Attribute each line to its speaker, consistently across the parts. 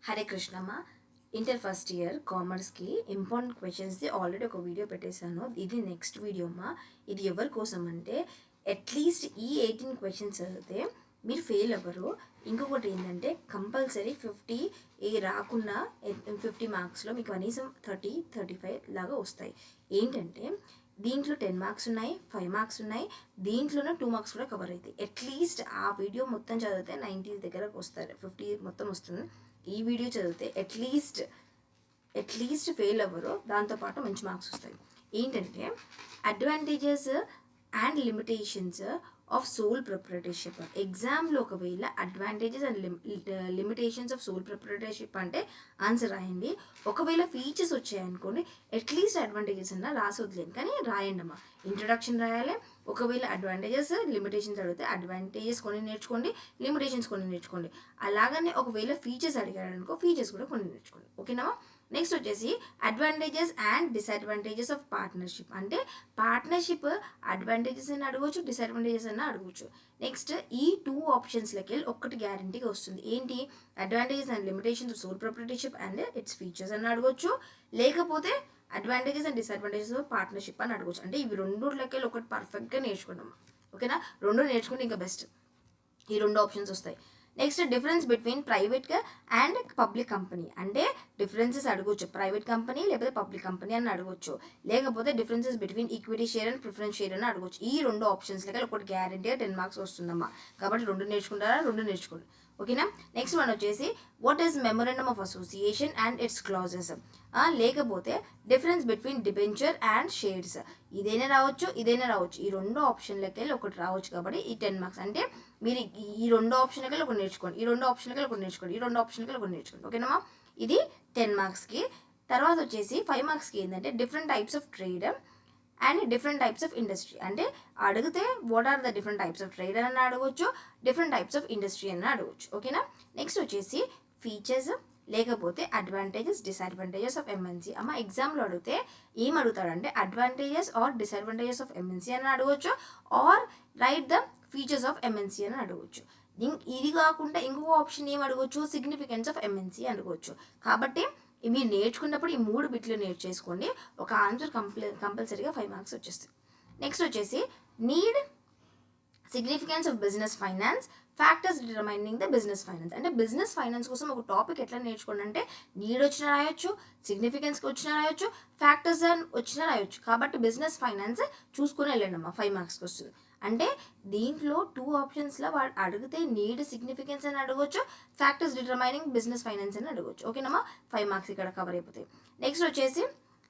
Speaker 1: Hare Krishnamma. Inter first year కామర్స్కి important క్వశ్చన్స్ది already ఒక వీడియో పెట్టేశాను. ఇది నెక్స్ట్ వీడియో అమ్మా. ఇది ఎవరి కోసం అంటే అట్లీస్ట్ ఈ 18 క్వశ్చన్స్ చదివితే మీరు ఫెయిల్ అవ్వరు. ఇంకొకటి ఏంటంటే కంపల్సరీ 50 రాకుండా 50 మార్క్స్లో మీకు కనీసం 35 లాగా వస్తాయి. ఏంటంటే దీంట్లో 10 మార్క్స్ ఉన్నాయి, 5 మార్క్స్ ఉన్నాయి, దీంట్లోనే 2 మార్క్స్ కూడా కవర్ అవుతాయి. అట్లీస్ట్ ఆ వీడియో మొత్తం చదివితే 90 దగ్గరకు వస్తారు, 50 మొత్తం వస్తుంది. ఈ వీడియో చదివితే అట్లీస్ట్ ఫెయిల్ అవ్వరు, దాంతోపాటు మంచి మార్క్స్ వస్తాయి. ఏంటంటే advantages and limitations of sole proprietorship. ఎగ్జామ్లో ఒకవేళ advantages and limitations of sole proprietorship అంటే ఆన్సర్ రాయండి. ఒకవేళ ఫీచర్స్ వచ్చాయనుకోండి, అట్లీస్ట్ అడ్వాంటేజెస్ అన్న రాసి వదిలేను, కానీ రాయండి అమ్మా. ఇంట్రడక్షన్ రాయాలి. ఒకవేళ అడ్వాంటేజెస్ లిమిటేషన్స్ అడిగితే అడ్వాంటేజెస్ కొన్ని నేర్చుకోండి, లిమిటేషన్స్ కొన్ని నేర్చుకోండి. అలాగనే ఒకవేళ ఫీచర్స్ అడిగాడు అనుకో, ఫీచర్స్ కూడా కొన్ని నేర్చుకోండి. ఓకేనా? నెక్స్ట్ వచ్చేసి advantages and disadvantages of partnership. అంటే పార్ట్నర్షిప్ అడ్వాంటేజెస్ అని అడగవచ్చు, డిసడ్వాంటేజెస్ అని అడగవచ్చు. నెక్స్ట్ ఈ 2 ఆప్షన్స్లకి వెళ్ళి ఒక్కటి గ్యారంటీగా వస్తుంది. ఏంటి? Advantages and limitations of sole proprietorship and its features అని అడగవచ్చు, లేకపోతే advantages and disadvantages of partnership అని అడగవచ్చు. అంటే ఇవి రెండుట్లకి వెళ్ళి ఒకటి పర్ఫెక్ట్గా నేర్చుకున్నాం. ఓకేనా? రెండు నేర్చుకుంటే ఇంకా బెస్ట్. ఈ 2 ఆప్షన్స్ వస్తాయి. Next difference between private and public company. అంటే డిఫరెన్సెస్ అడగవచ్చు, ప్రైవేట్ కంపెనీ లేకపోతే పబ్లిక్ కంపెనీ అని అడగవచ్చు, లేకపోతే differences between equity share and preference share అని అడగవచ్చు. ఈ 2 ఆప్షన్స్ లెక్క ఒకటి గ్యారంటీగా 10 మార్క్స్ వస్తుందమ్మా. కాబట్టి 2 నేర్చుకుంటారా? 2 నేర్చుకోండి. ఓకేనా? నెక్స్ట్ వన్ వచ్చేసి what is memorandum of association and its clauses. లేకపోతే difference between debenture and shares. ఇదైనా రావచ్చు, ఇదైనా రావచ్చు. ఈ 2 ఆప్షన్లకి వెళ్ళి ఒకటి రావచ్చు. కాబట్టి ఈ 10 మార్క్స్. అంటే మీరు ఈ 2 ఆప్షన్లకి వెళ్ళి ఒకటి నేర్చుకోండి, ఈ 2 ఆప్షన్లకి వెళ్ళి ఒకటి నేర్చుకోండి, ఈ 2 ఆప్షన్లకి వెళ్ళి ఒకటి నేర్చుకోండి. ఓకేనా? ఇది 10 మార్క్స్కి. తర్వాత వచ్చేసి 5 మార్క్స్కి ఏంటంటే different types of trade and different types of industry. అంటే అడిగితే what are the different types of trade అని అడగవచ్చు, డిఫరెంట్ టైప్స్ ఆఫ్ ఇండస్ట్రీ అని అడగవచ్చు. ఓకేనా? నెక్స్ట్ వచ్చేసి ఫీచర్స్ లేకపోతే అడ్వాంటేజెస్ డిసడ్వాంటేజెస్ ఆఫ్ ఎంఎన్సీ. అమ్మ ఎగ్జామ్లో అడిగితే ఏం అడుగుతాడంటే advantages or disadvantages of MNC అని అడగవచ్చు, or write the features of MNC అని అడగవచ్చు. ఇది కాకుండా ఇంకొక ఆప్షన్ ఏం అడగవచ్చు? సిగ్నిఫికెన్స్ ఆఫ్ ఎంఎన్సీ అడగవచ్చు. కాబట్టి మీరు నేర్చుకున్నప్పుడు ఈ 3 బిట్లు నేర్చేసుకోండి. ఒక ఆన్సర్ కంపల్సరీగా 5 మార్క్స్ వచ్చేస్తాయి. నెక్స్ట్ వచ్చేసి need significance of business finance, factors determining the business finance. అంటే బిజినెస్ ఫైనాన్స్ కోసం ఒక టాపిక్ ఎట్లా నేర్చుకోండి అంటే నీడ్ వచ్చినా రాయొచ్చు, సిగ్నిఫికెన్స్కి వచ్చినా రాయొచ్చు, ఫ్యాక్టర్స్ వచ్చినా రాయొచ్చు. కాబట్టి బిజినెస్ ఫైనాన్స్ చూసుకుని వెళ్ళండి అమ్మా, 5 మార్క్స్కి వస్తుంది. అంటే దీంట్లో 2 ఆప్షన్స్లో వాడు అడిగితే నీడ్ సిగ్నిఫికెన్స్ అని అడగవచ్చు, ఫ్యాక్టర్స్ డిటర్మైనింగ్ బిజినెస్ ఫైనాన్స్ అని అడగవచ్చు. ఓకేనమ్మా? 5 మార్క్స్ ఇక్కడ కవర్ అయిపోతాయి.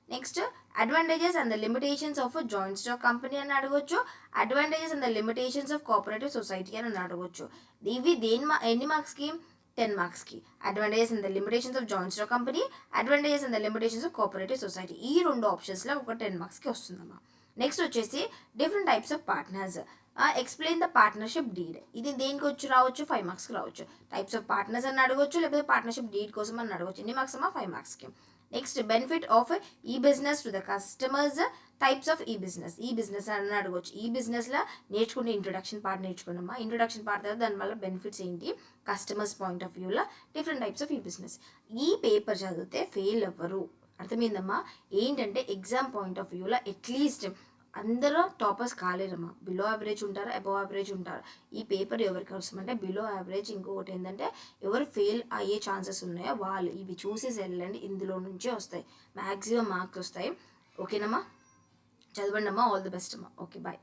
Speaker 1: Next advantages and the limitations of joint stock company అని అడగవచ్చు, advantages and the limitations of cooperative society అని అడగవచ్చు. ఇవి ఎన్ని మార్క్స్కి? 10 మార్క్స్కి. Advantages and the limitations of joint stock company, advantages and the limitations of cooperative society. ఈ 2 ఆప్షన్స్లో ఒక 10 మార్క్స్కి వస్తుందమ్మా. నెక్స్ట్ వచ్చేసి different types of partners. Explain the partnership deed. ఇది దేనికి వచ్చి రావచ్చు? 5 మార్క్స్కి రావచ్చు. టైప్స్ ఆఫ్ పార్ట్నర్స్ అని అడగవచ్చు, లేకపోతే పార్ట్నర్షిప్ డీడ్ కోసం అని అడగవచ్చు. ఎన్ని మార్క్స్ అమ్మా? 5 మార్క్స్కి. నెక్స్ట్ బెనిఫిట్ ఆఫ్ ఈ business to the customers, types of ఈ బిజినెస్ అని అడగవచ్చు. ఈ బిజినెస్లో నేర్చుకునే ఇంట్రొడక్షన్ పార్ట్ నేర్చుకున్నామా. ఇంట్రొడక్షన్ పార్ట్ తర్వాత దానివల్ల బెనిఫిట్స్ ఏంటి, కస్టమర్స్ పాయింట్ ఆఫ్ వ్యూలో డిఫరెంట్ టైప్స్ ఆఫ్ ఈ బిజినెస్. ఈ పేపర్ చదివితే ఫెయిల్ అవ్వరు. అర్థమైందమ్మా? ఏంటంటే ఎగ్జామ్ పాయింట్ ఆఫ్ వ్యూలో అట్లీస్ట్ అందరూ టాపర్స్ కాలేరమ్మా. బిలో యావరేజ్ ఉంటారు, అబవ్ యావరేజ్ ఉంటారు. ఈ పేపర్ ఎవరికి అవసరం అంటే బిలో యావరేజ్. ఇంకొకటి ఏంటంటే ఎవరు ఫెయిల్ అయ్యే ఛాన్సెస్ ఉన్నాయో వాళ్ళు ఇవి చూసేసి వెళ్ళండి. ఇందులో నుంచే వస్తాయి, మ్యాక్సిమం మార్క్స్ వస్తాయి. ఓకేనమ్మా? చదవండి అమ్మా. ఆల్ ది బెస్ట్ అమ్మా. Okay, bye.